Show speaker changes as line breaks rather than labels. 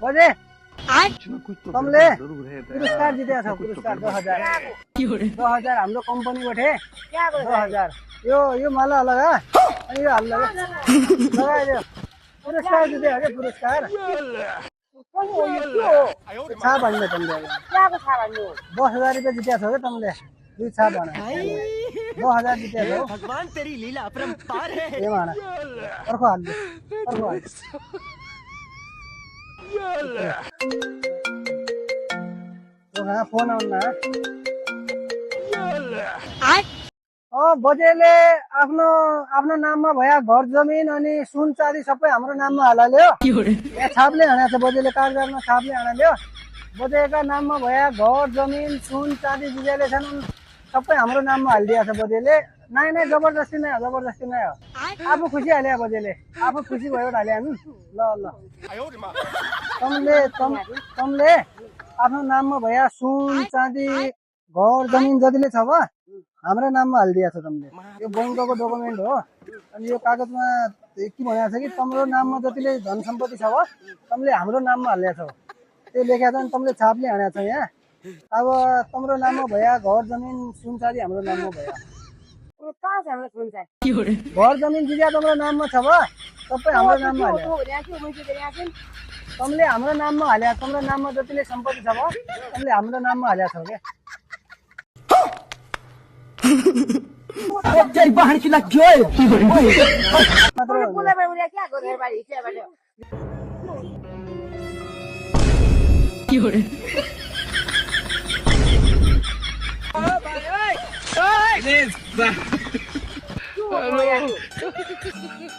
बजे तुमले पुरस्कार जितेको छ पुरस्कार 10,000 10,000 हाम्रो कम्पनीबाट 10,000 यो माला लगा अनि यो हाल लगा लगाइदियो पुरस्कार जित्यो अरे पुरस्कार छा भन्ने तुमले 10,000 रुपैयाँ जितेको छ के तुमले दुई छा भन 10,000 जितेको हो
भगवान तेरी लीला अपरंपार है
ए माना अर्को हाल अर्को हाल फोन आउन बजेले आफ्नो आफ्नो नाममा भया घर जमिन अनि सुन चाँदी सबै हाम्रो नाममा हाल्यो यहाँ छापले हानेको छ बजेले कागजमा छापले हाल्यो बजेका नाममा भया घर जमिन सुन चाँदी जिजेले छन् सबै हाम्रो नाममा हालिदिएको छ बजेले नाइ नाइ जबरजस्ती नै हो आफू खुसी हाल्यो बजेले आफू खुसी भयो हाल्यो हामी ल ल तमले आफ्नो नाममा भया सुन चाँदी घर जमिन जतिले छ वा हाम्रो नाममा हालिदिएको छ तमले यो बैंकको डकुमेन्ट हो अनि यो कागजमा के भनेको छ कि तम्रो नाममा जतिले धन सम्पत्ति छ वा तमले हाम्रो नाममा हालिदिएको छ त्यो लेखेको छ अनि तमले छापले हानेको छ यहाँ अब तम्रो नाममा भया घर जमिन सुन चाँदी हाम्रो नाममा भया घर जमिन जिजा तम्रो नाममा छ वा सबै हाम्रो नाममा हाल्यो तमले हाम्रो नाममा हाल्यो तम्रो नाममा जतिले सम्पत्ति छ वा तमले हाम्रो नाममा हालेको छौ के
जय बहन की लग गयो
Hello.